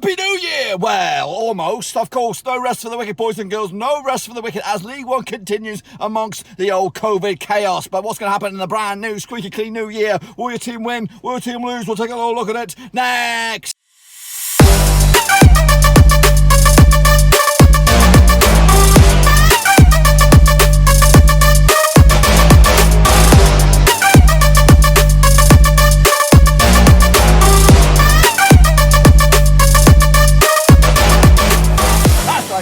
Happy New Year! Well, almost. Of course, no rest for the wicked, boys and girls. No rest for the wicked as League One continues amongst the old COVID chaos. But what's going to happen in the brand new, squeaky clean new year? Will your team win? Will your team lose? We'll take a little look at it next.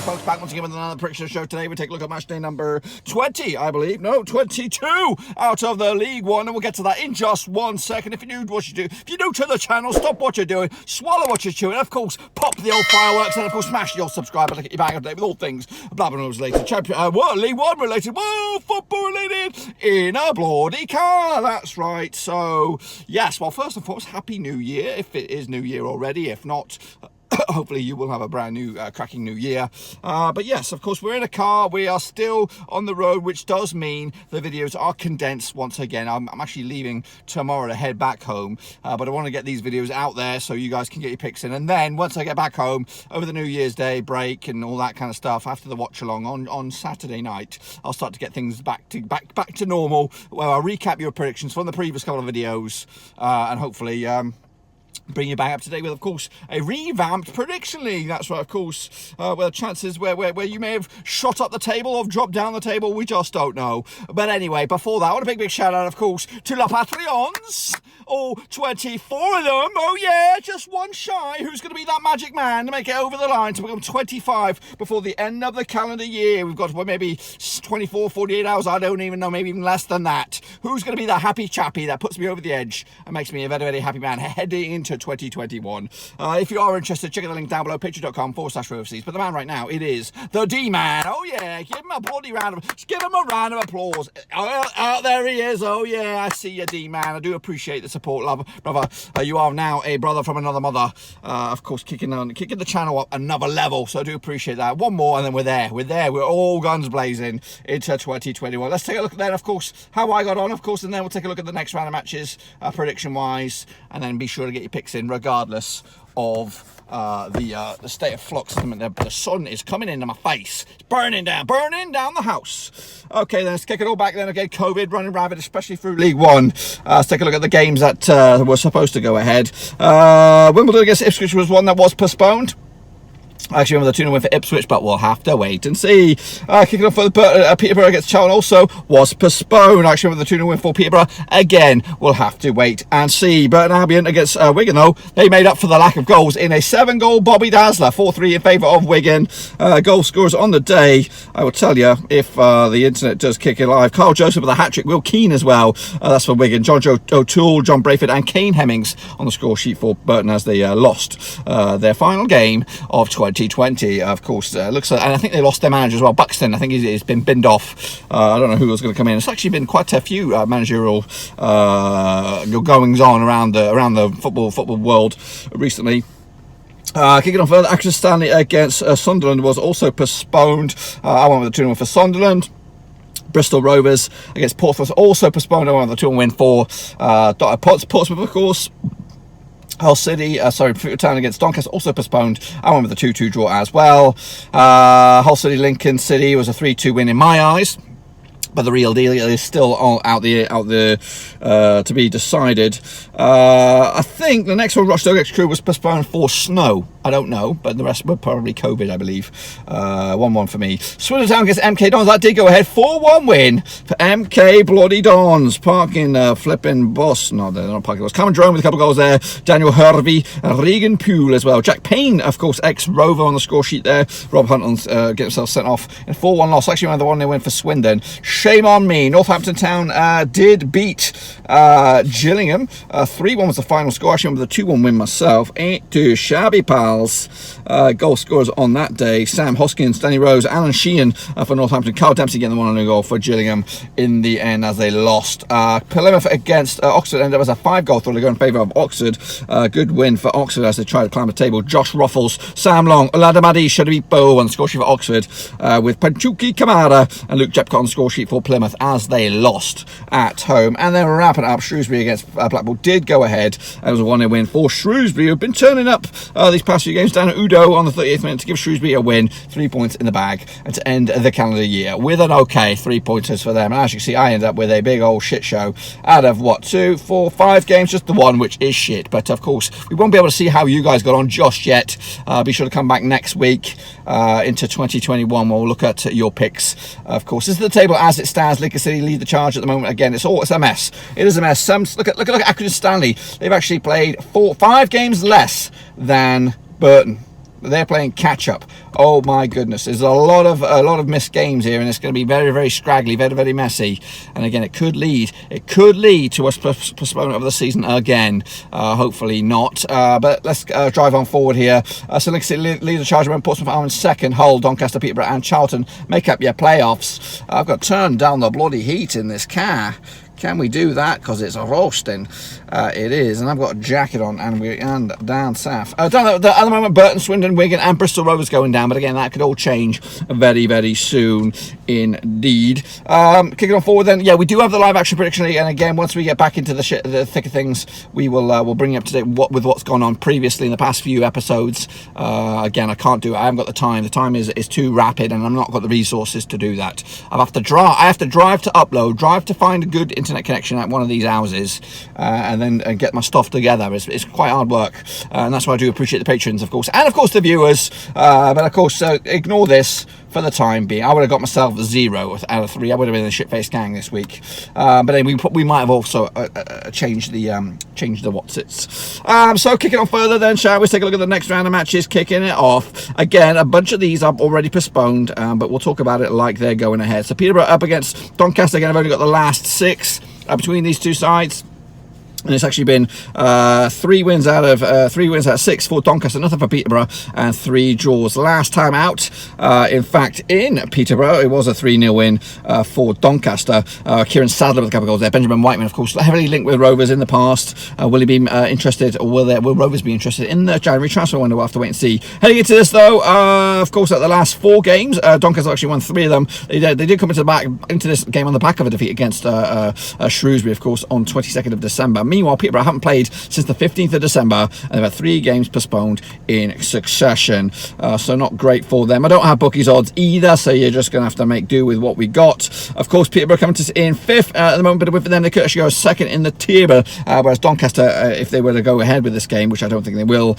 Folks, back once again with another prediction show. Today we take a look at match day number 20, I believe. No, 22 out of the League One, and we'll get to that in just 1 second. If you're new to what you do, if you're new to the channel, stop what you're doing, swallow what you're chewing, of course, pop the old fireworks, and of course, smash your subscribe button to get you back up to date with all things Blackpool related, League One related, football related, in a bloody car. That's right. So, yes, well, first and foremost, Happy New Year, if it is New Year already. If not, hopefully you will have a brand new cracking new year, but yes, of course, we're in a car, we are still on the road, which does mean the videos are condensed once again. I'm actually leaving tomorrow to head back home, but I want to get these videos out there so you guys can get your picks in, and then once I get back home over the New Year's Day break and all that kind of stuff, after the watch along on Saturday night, I'll start to get things back to normal, where I'll recap your predictions from the previous couple of videos, and hopefully bring you back up to date with, of course, a revamped prediction league. That's right, of course, where chances where you may have shot up the table or dropped down the table, we just don't know. But anyway, before that, I want a big shout out, of course, to La Patreons. All 24 of them. Oh yeah, just one shy. Who's going to be that magic man to make it over the line to become 25 before the end of the calendar year? We've got maybe 24, 48 hours, I don't even know, maybe even less than that. Who's going to be the happy chappy that puts me over the edge and makes me a very, very happy man heading into 2021? If you are interested, check out the link down below, patreon.com/Roverseas. But the man right now, it is the D-Man. Oh yeah, give him a bloody give him a round of applause. Out there he is. Oh yeah, I see you, D-Man. I do appreciate the support, love, brother. You are now a brother from another mother. Of course, kicking the channel up another level. So I do appreciate that. One more, and then we're there. We're all guns blazing into 2021. Let's take a look at then, of course, how I got on, of course, and then we'll take a look at the next round of matches, prediction-wise, and then be sure to get your picks in, regardless of the state of flux. The sun is coming into my face. It's burning down the house. Okay, then let's kick it all back then again. COVID running rampant, especially through League One. Let's take a look at the games that were supposed to go ahead. Wimbledon against Ipswich was one that was postponed. Actually, remember the 2-0 win for Ipswich, but we'll have to wait and see. Kicking off for the Peterborough against Charlton also was postponed. Actually, remember the 2-0 win for Peterborough. Again, we'll have to wait and see. Burton Albion against Wigan, though, they made up for the lack of goals in a 7-goal Bobby Dazzler. 4-3 in favour of Wigan. Goal scorers on the day, I will tell you, if the internet does kick it live. Carl Joseph with a hat-trick. Will Keynes as well. That's for Wigan. John O'Toole, John Brayford and Kane Hemmings on the score sheet for Burton as they lost their final game of 2020. Of course, looks like, and I think they lost their manager as well. Buxton, I think he's been binned off. I don't know who was going to come in. It's actually been quite a few managerial goings on around the football world recently. Kicking off further, Accrington Stanley against Sunderland was also postponed. I went with the 2-1 for Sunderland. Bristol Rovers against Portsmouth also postponed. I went with the 2-1 win for Portsmouth, of course. Hull City, Fleetwood Town against Doncaster also postponed. I went with the 2-2 draw as well. Hull City, Lincoln City was a 3-2 win in my eyes. But the real deal is still out there to be decided. I think the next one, Rochdale against Crewe, was postponed for snow. I don't know, but the rest were probably COVID, I believe. 1-1 for me. Swindon Town against MK Dons. That did go ahead. 4-1 win for MK Bloody Dons. Parking flipping boss. No, they're not parking boss. Cameron Drone with a couple of goals there. Daniel Hervey and Regan Poole as well. Jack Payne, of course, ex-Rover on the score sheet there. Rob Hunt get himself sent off in a 4-1 loss. Actually, another 1-0 win for Swindon. Shame on me. Northampton Town did beat Gillingham. 3-1 was the final score. Actually, with a 2-1 win myself. Ain't too shabby, pals. Goal scorers on that day: Sam Hoskins, Danny Rose, Alan Sheehan for Northampton. Carl Dempsey getting the 1-0 goal for Gillingham in the end as they lost. Plymouth against Oxford ended up as a 5-goal thriller in favour of Oxford. Good win for Oxford as they try to climb the table. Josh Ruffles, Sam Long, Oladamadi Shadipo on the score sheet for Oxford, with Panchuki Kamara and Luke Jepcott on the score sheet for Plymouth as they lost at home. And then wrapping up, Shrewsbury against Blackpool did go ahead. It was a 1-0 win for Shrewsbury, who've been turning up these past few games. Down at Udo on the 38th minute to give Shrewsbury a win, 3 points in the bag, and to end the calendar year with an okay 3-pointers for them. And as you can see, I ended up with a big old shit show out of what, 2, 4, 5 games, just the one which is shit. But of course, we won't be able to see how you guys got on just yet. Be sure to come back next week into 2021. We'll look at your picks. Of course, this is the table as it stands. Lincoln City lead the charge at the moment. Again, it's a mess. It is a mess. Look at Accrington Stanley. They've actually played 5 games less than Burton. They're playing catch up. Oh my goodness, there's a lot of missed games here, and it's going to be very, very scraggly, very, very messy. And again, it could lead to us postponement of the season again. Hopefully not. But let's drive on forward here. So Lincoln City lead the charge. Portsmouth are in second. Hull, Doncaster, Peterborough, and Charlton make up your playoffs. I've got to turn down the bloody heat in this car. Can we do that? Because it's roasting. It is, and I've got a jacket on, and down south. At the moment, Burton, Swindon, Wigan, and Bristol Rovers going down. But again, that could all change very, very soon indeed. Kicking on forward, then, yeah, we do have the live action prediction league, and again, once we get back into the thick of things, we'll bring you up to date with what's gone on previously in the past few episodes. Again, I can't do it. I haven't got the time. The time is too rapid, and I've not got the resources to do that. I have to drive to upload, drive to find a good internet connection at one of these houses, and then get my stuff together. It's quite hard work, and that's why I do appreciate the patrons, of course, and of course the viewers. But of course, ignore this for the time being. I would have got myself 0 out of 3. I would have been in the shit-faced gang this week. But then we might have also changed the Wotsits. So kicking on further then, shall we take a look at the next round of matches? Kicking it off again, a bunch of these are already postponed, but we'll talk about it like they're going ahead. So Peterborough up against Doncaster. Again, I've only got the last 6 between these two sides. And it's actually been 3 wins out of 6 for Doncaster, nothing for Peterborough, and 3 draws. Last time out, in fact, in Peterborough, it was a 3-0 win for Doncaster. Kieran Sadler with a couple of goals there. Benjamin Whiteman, of course, heavily linked with Rovers in the past. Will he be interested, or will Rovers be interested in the January transfer window? We'll have to wait and see. Heading into this, though, of course, at the last 4 games, Doncaster actually won 3 of them. They did come into this game on the back of a defeat against Shrewsbury, of course, on 22nd of December. Meanwhile, Peterborough haven't played since the 15th of December, and they've had 3 games postponed in succession. So not great for them. I don't have bookies odds either, so you're just going to have to make do with what we got. Of course, Peterborough coming to in 5th at the moment, but with them, they could actually go 2nd in the table, whereas Doncaster, if they were to go ahead with this game, which I don't think they will,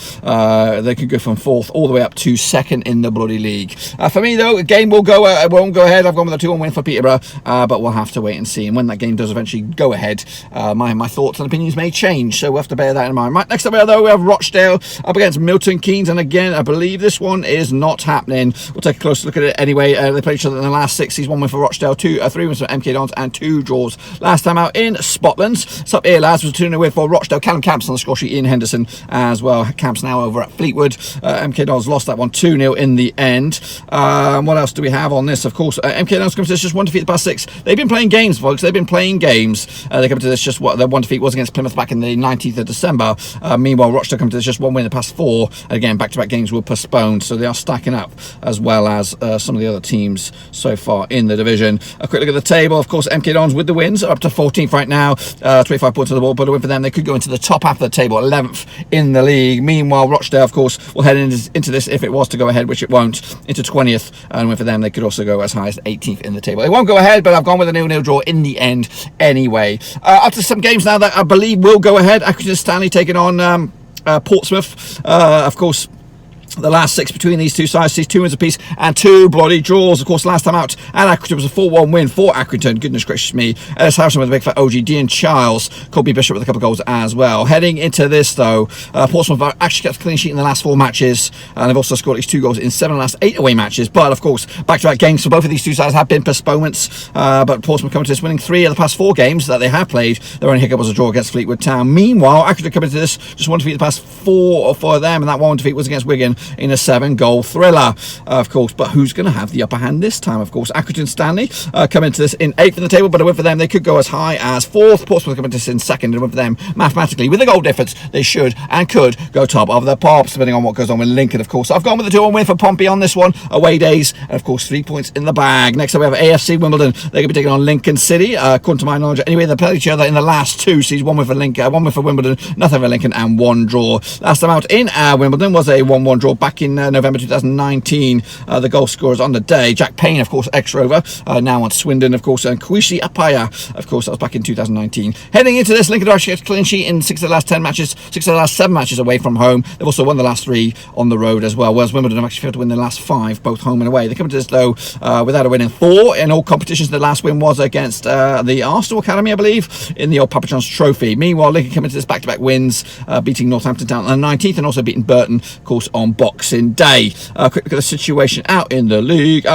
they could go from 4th all the way up to 2nd in the bloody league. For me, though, the game won't go ahead. I've gone with a 2-1 win for Peterborough, but we'll have to wait and see. And when that game does eventually go ahead, my thoughts and opinions may change, so we'll have to bear that in mind. Right, next up, though, we have Rochdale up against Milton Keynes, and again, I believe this one is not happening. We'll take a closer look at it anyway. They played each other in the last 6. He's 1 win for Rochdale, 3 wins for MK Dons, and 2 draws. Last time out in Scotland. What's up here, lads? Was a 2-0 win for Rochdale. Callum Camps on the score sheet, Ian Henderson as well. Camps now over at Fleetwood. MK Dons lost that one 2-0 in the end. What else do we have on this? Of course, MK Dons comes to this just 1 defeat the past 6. They've been playing games, folks. They've been playing games. They come to this just what their 1 defeat was against Plymouth back in the 19th of December. Meanwhile, Rochdale come to this just 1 win in the past 4. And again, back-to-back games were postponed, so they are stacking up, as well as some of the other teams so far in the division. A quick look at the table. Of course, MK Dons with the wins, up to 14th right now, 25 points on the ball, but a win for them. They could go into the top half of the table, 11th in the league. Meanwhile, Rochdale, of course, will head into this, if it was to go ahead, which it won't, into 20th, and win for them. They could also go as high as 18th in the table. They won't go ahead, but I've gone with a 0-0 draw in the end anyway. Up to some games now that I believe will go ahead. Accrington Stanley taking on Portsmouth. Of course, the last 6 between these two sides sees 2 wins apiece and 2 bloody draws. Of course, last time out at Accrington was a 4-1 win for Accrington. Goodness gracious me. Ellis Harrison with a big fat OG. Dean Charles, Colby Bishop with a couple of goals as well. Heading into this, though, Portsmouth have actually kept a clean sheet in the last 4 matches, and they've also scored at least 2 goals in 7 of the last 8 away matches. But of course, back-to-back games for both of these two sides have been postponements. But Portsmouth coming to this, winning 3 of the past 4 games that they have played. Their only hiccup was a draw against Fleetwood Town. Meanwhile, Accrington coming to this, just 1 defeat the past 4 for them, and that 1 defeat was against Wigan. in a 7-goal thriller, of course. But who's going to have the upper hand this time? Of course, Accrington Stanley come into this in 8th in the table, but a win for them, they could go as high as 4th. Portsmouth come into this in 2nd, and a win for them, mathematically, with a goal difference, they should and could go top of the pops, depending on what goes on with Lincoln, of course. I've gone with the 2-1 win for Pompey on this one. Away days, and of course 3 points in the bag. Next up we have AFC Wimbledon. They're going to be taking on Lincoln City, according to my knowledge. Anyway, they played each other in the last 2 seasons. 1 win for Lincoln, 1 win for Wimbledon, nothing for Lincoln, and 1 draw. Last time out in Wimbledon was a 1-1 draw back in November 2019. The goal scorers on the day, Jack Payne, of course, ex-Rover, now on Swindon, of course, and Kwesi Apaya, of course, that was back in 2019. Heading into this, Lincoln are actually a clean sheet in 6 of the last 10 matches, 6 of the last 7 matches away from home. They've also won the last 3 on the road as well, whereas Wimbledon have actually failed to win the last 5, both home and away. They come to this, though, without a win in 4 in all competitions. The last win was against the Arsenal Academy, I believe, in the old Papa John's Trophy. Meanwhile, Lincoln come into this back-to-back wins, beating Northampton down on the 19th and also beating Burton, of course, on Boxing Day. Quick look at the situation out in the league.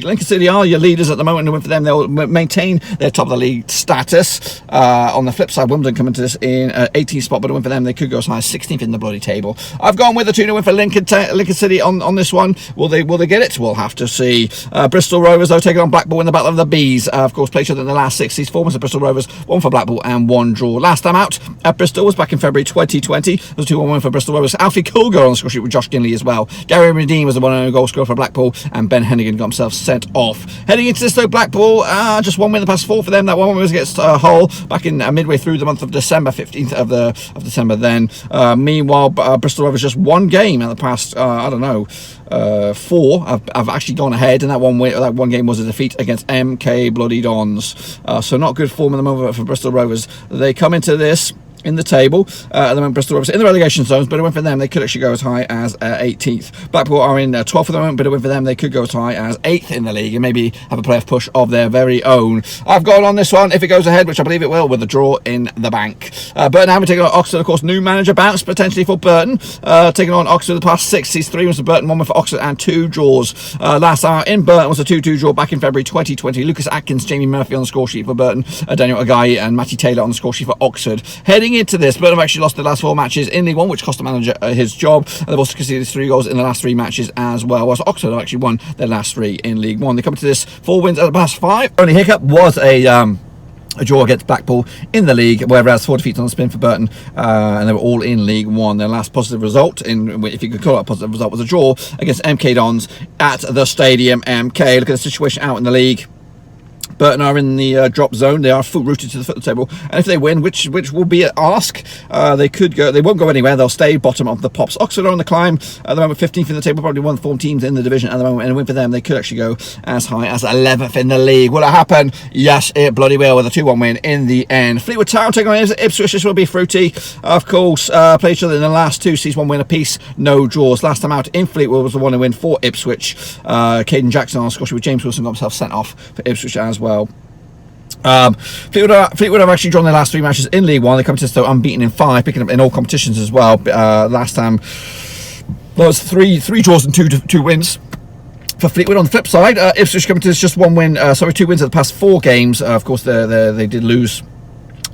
Lincoln City are your leaders at the moment, and win for them, they'll maintain their top of the league status. On the flip side, Wimbledon come into this in 18th spot, but a win for them, they could go as high as 16th in the bloody table. I've gone with the 2-0 win for Lincoln City on this one. Will they get it? We'll have to see. Bristol Rovers, though, taking on Blackpool in the Battle of the Bees. Of course, played each other in the last 6 performances of Bristol Rovers, 1 for Blackpool and 1 draw. Last time out at Bristol was back in February 2020. It was a 2-1 win for Bristol Rovers. Alfie Coolger on the score sheet with Josh Ginley as well. Gary Redeem was the 1-0 goal scorer for Blackpool, and Ben Hennigan got himself sent off. Heading into this, though, Blackpool, just 1 win the past 4 for them. That 1 win was against Hull back in midway through the month of December, 15th of December then. Meanwhile, Bristol Rovers just 1 game in the past, 4 have actually gone ahead, and that one game was a defeat against MK Bloody Dons. So not good form at the moment for Bristol Rovers. They come into this in the table at the moment. Bristol Rovers in the relegation zones, but a win for them, they could actually go as high as 18th. Blackpool are in 12th at the moment, but a win for them, they could go as high as 8th in the league and maybe have a playoff push of their very own. I've gone on this one, if it goes ahead, which I believe it will, with a draw in the bank. Burton having taken on Oxford, of course, new manager bounce potentially for Burton, taking on Oxford the past 6 seasons. 3 wins for Burton, 1 win for Oxford, and 2 draws. Last time in Burton was a 2-2 draw back in February 2020. Lucas Atkins, Jamie Murphy on the score sheet for Burton, Daniel Agai and Matty Taylor on the score sheet for Oxford. Heading into this, Burton have actually lost the last 4 matches in League One, which cost the manager his job, and they've also conceded 3 goals in the last 3 matches as well, whilst Oxford have actually won their last 3 in League One. They come to this 4 wins out of the past 5. Only hiccup was a draw against Blackpool in the league, whereas 4 defeats on the spin for Burton, and they were all in League One. Their last positive result, if you could call it a positive result, was a draw against MK Dons at the Stadium MK. Look at the situation out in the league. Burton are in the drop zone. They are full rooted to the foot of the table, and if they win, which will be an ask, they could go. They won't go anywhere. They'll stay bottom of the pops. Oxford are on the climb at the moment, 15th in the table, probably one of the form teams in the division at the moment, and a win for them, they could actually go as high as 11th in the league. Will it happen? Yes, it bloody will, with a 2-1 win in the end. Fleetwood Town taking on Ipswich. This will be fruity, of course. Played each other in the last 2 seasons, 1 win apiece, no draws. Last time out in Fleetwood was the 1 win for Ipswich. Caden Jackson on the score sheet with James Wilson got himself sent off for Ipswich as well. Fleetwood have actually drawn their last 3 matches in League One. They come to this, though, unbeaten in 5, picking up in all competitions as well. Last time there was 3 draws and 2 wins for Fleetwood. On the flip side, Ipswich coming to this just 1 win, 2 wins in the past 4 games. Of course, they did lose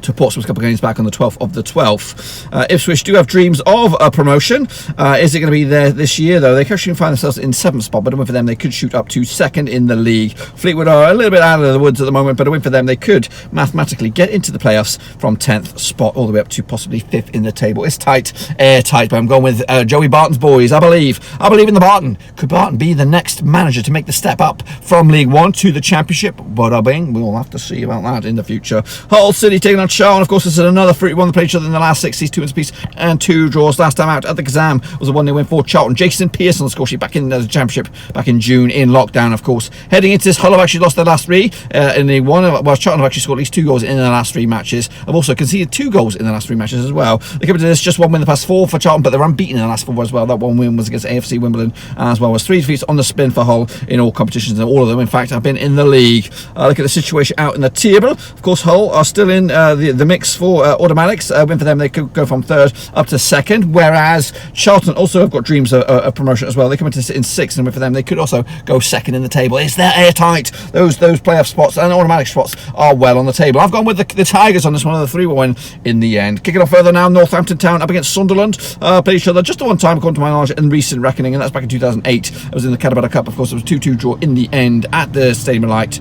to Portsmouth a couple of games back on the 12th of the 12th. Ipswich do have dreams of a promotion. Is it going to be there this year, though? They can actually find themselves in 7th spot, but a win for them, they could shoot up to 2nd in the league. Fleetwood are a little bit out of the woods at the moment, but a win for them, they could mathematically get into the playoffs from 10th spot all the way up to possibly 5th in the table. It's tight, airtight, but I'm going with Joey Barton's boys. I believe in the Barton. Could Barton be the next manager to make the step up from League One to the Championship? Bada bing. We'll have to see about that in the future. Hull City taking on Charlton. Of course, this is another fruity one. They played each other in the last 6 seasons, 2 wins apiece and 2 draws. Last time out at the Kazam was a 1-0 win for Charlton. Jason Pearson on the score sheet back in the Championship back in June in lockdown, of course. Heading into this, Hull have actually lost their last 3 in League One, while Charlton have actually scored at least 2 goals in the last 3 matches. Have also conceded 2 goals in the last 3 matches as well. They come into this just 1 win the past 4 for Charlton, but they're unbeaten in the last 4 as well. That 1 win was against AFC Wimbledon, as well as 3 defeats on the spin for Hull in all competitions, and all of them, in fact, have been in the league. Look at the situation out in the table. Of course, Hull are still in the the mix for automatics. Win for them, they could go from 3rd up to 2nd, whereas Charlton also have got dreams of promotion as well. They come into in 6th, and win for them, they could also go 2nd in the table. They're airtight. Those playoff spots and automatic spots are well on the table. I've gone with the Tigers on this one, the 3-1 win in the end. Kicking off further now, Northampton Town up against Sunderland. Played each other just the one time, according to my knowledge, in recent reckoning, and that's back in 2008. It was in the Peterborough Cup, of course. It was a 2-2 draw in the end at the Stadium of Light,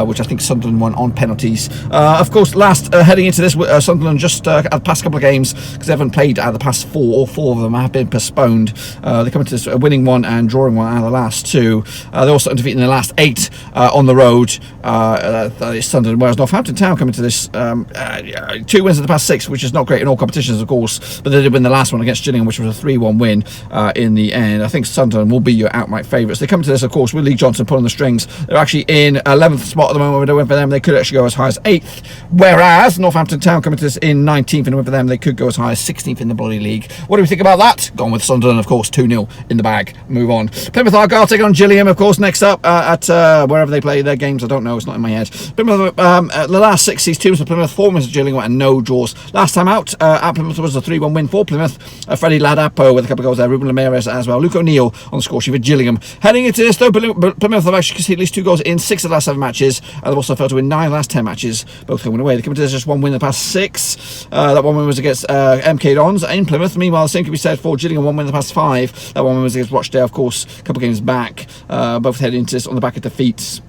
which I think Sunderland won on penalties. Of course, heading into this, Sunderland just the past couple of games, because they haven't played out of the past 4, all 4 of them have been postponed. They come into this winning 1 and drawing 1 out of the last 2. They're also undefeated in the last 8 on the road. That is Sunderland, whereas Northampton Town come into this 2 wins in the past 6, which is not great in all competitions, of course, but they did win the last one against Gillingham, which was a 3-1 win in the end. I think Sunderland will be your outright favourites. They come to this, of course, with Lee Johnson pulling the strings. They're actually in 11th spot at the moment. With a win for them, they could actually go as high as 8th, whereas Northampton Town coming to this in 19th, and a win for them, they could go as high as 16th in the bloody league. What do we think about that? Gone with Sunderland, of course, 2-0 in the bag. Move on. Plymouth Argyle taking on Gillingham, of course, next up at wherever they play their games. I don't know, it's not in my head. Plymouth, the last 6 teams for Plymouth, 4 wins for Gillingham and no draws. Last time out at Plymouth was a 3-1 win for Plymouth. Freddie Ladapo with a couple of goals there, Ruben Ramirez as well, Luke O'Neill on the score sheet for Gillingham. Heading into this though, Plymouth have actually conceded at least 2 goals in 6 of the last 7 matches, and they've also failed to win 9 of the last 10 matches, both coming away. They come into this just 1 win in the past 6. That 1 win was against MK Dons in Plymouth. Meanwhile, the same can be said for Gillingham, 1 win in the past 5. That 1 win was against Rochdale, of course, a couple of games back. Both heading into this on the back of defeats.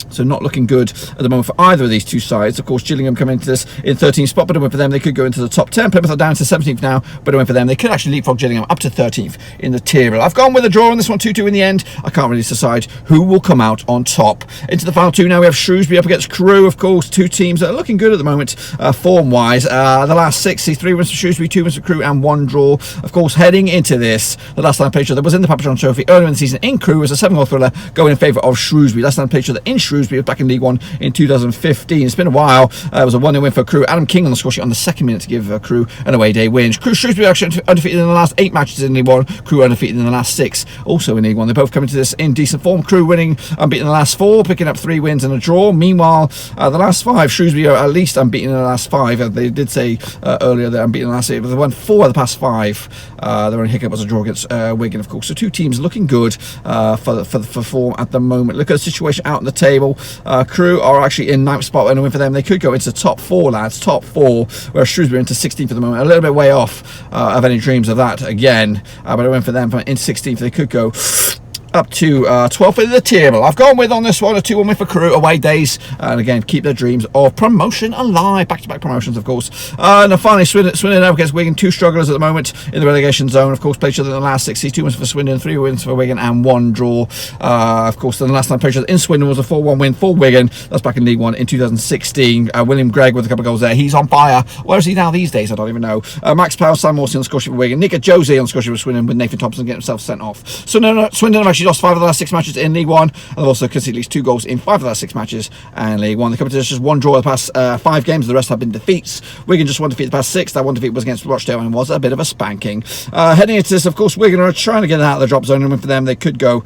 So not looking good at the moment for either of these two sides. Of course, Gillingham come into this in 13th spot, but a win for them, they could go into the top 10. Plymouth are down to 17th now, but a win for them, they could actually leapfrog Gillingham up to 13th in the table. I've gone with a draw on this one, 2-2 in the end. I can't really decide who will come out on top. Into the final 2 now, we have Shrewsbury up against Crewe, of course. 2 teams that are looking good at the moment, form-wise. The last 6, 3 wins for Shrewsbury, 2 wins for Crewe, and 1 draw. Of course, heading into this, the last time I played each other was in the Papa John Trophy earlier in the season in Crewe. It was a 7-goal thriller going in favour of Shrewsbury. Last time I played each other in Shrewsbury was back in League One in 2015. It's been a while. It was a 1-0 win for Crewe. Adam King on the score sheet on the 2nd minute to give Crewe an away day win. Shrewsbury actually undefeated in the last 8 matches in League One. Crewe undefeated in the last 6, also in League One. They both come into this in decent form. Crewe winning unbeaten in the last 4, picking up 3 wins and a draw. Meanwhile, the last 5, Shrewsbury are at least unbeaten in the last 5. They did say earlier they're unbeaten in the last 8, but they won 4 of the past 5. Their only hiccup was a draw against Wigan, of course. So 2 teams looking good for form at the moment. Look at the situation out on the table. Crewe are actually in 9th spot, and a win for them, they could go into the top 4, lads, top 4, whereas Shrewsbury into 16th at the moment, a little bit way off of any dreams of that again, but a win for them in 16th, they could go up to 12th in the table. I've gone with on this one a 2-1 win for Crewe away days, and again keep their dreams of promotion alive. Back-to-back promotions, of course. And then finally, Swindon up against Wigan, 2 strugglers at the moment in the relegation zone. Of course, played each other in the last 6, 2 wins for Swindon, 3 wins for Wigan, and 1 draw. Of course, the last time played each other in Swindon was a 4-1 win for Wigan. That's back in League One in 2016. William Gregg with a couple of goals there. He's on fire. Where is he now these days? I don't even know. Max Powell, Sam Morsey on the score sheet for Wigan. Nick Josie on the score sheet for Swindon, with Nathan Thompson getting himself sent off. So Swindon have actually lost 5 of the last 6 matches in League One, and they've also conceded at least 2 goals in 5 of the last 6 matches in League One. They come to just 1 draw the past 5 games. The rest have been defeats. Wigan just 1 defeat the past 6. That 1 defeat was against Rochdale and was a bit of a spanking. Heading into this, of course, Wigan are trying to get out of the drop zone, and for them, they could go.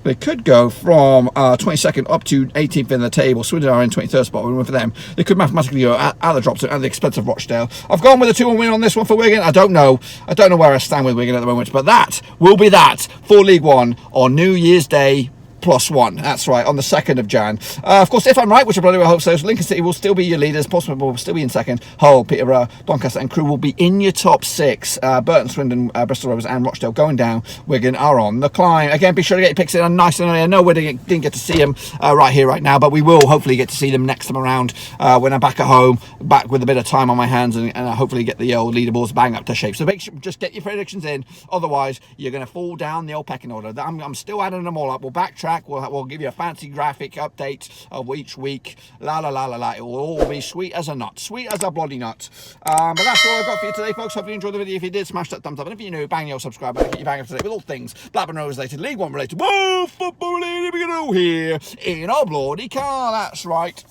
They could go from 22nd up to 18th in the table. Swindon are in 23rd spot. For them, they could mathematically go out of the drop zone at the expense of Rochdale. I've gone with a 2-1 win on this one for Wigan. I don't know where I stand with Wigan at the moment, but that will be that for League One on New Year's Day. +1, that's right, on the 2nd of Jan. Of course, if I'm right, which I bloody well hope so, Lincoln City will still be your leaders, Portsmouth will still be in 2nd, Hull, Peterborough, Doncaster and Crewe will be in your top 6. Burton, Swindon, Bristol, Rovers and Rochdale going down. Wigan are on the climb. Again, be sure to get your picks in nice and early. I know we didn't get to see them right here, right now, but we will hopefully get to see them next time around when I'm back at home, back with a bit of time on my hands, and hopefully get the old leaderboards bang up to shape. So make sure, just get your predictions in, otherwise you're going to fall down the old pecking order. I'm still adding them all up. We'll backtrack. We'll give you a fancy graphic update of each week. La la la la la. It will all be sweet as a nut. Sweet as a bloody nut. But that's all I've got for you today, folks. Hopefully you enjoyed the video. If you did, smash that thumbs up. And if you're new, bang your subscribe button. Get you bang up to date with all things Blackburn Rovers related, League One related, whoa, football related, we go here in our bloody car. That's right.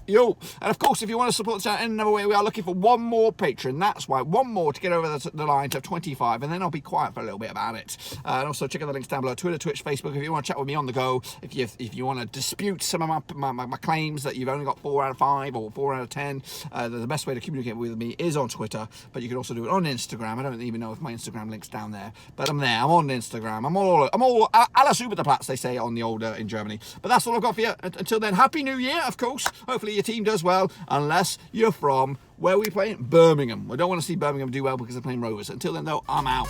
Yo. And of course, if you want to support the channel in another way, we are looking for one more patron. That's right, one more to get over the line to 25, and then I'll be quiet for a little bit about it. And also check out the links down below: Twitter, Twitch, Facebook. If you want to chat with me on the go, if you want to dispute some of my claims that you've only got 4 out of 5 or 4 out of 10, the best way to communicate with me is on Twitter. But you can also do it on Instagram. I don't even know if my Instagram link's down there, but I'm there. I'm on Instagram. I'm all alles über the Platz, they say on the older in Germany. But that's all I've got for you. Until then, Happy New Year, of course. Hopefully your team does well, unless you're from, where are we playing? Birmingham. We don't want to see Birmingham do well because they're playing Rovers. Until then, though, I'm out.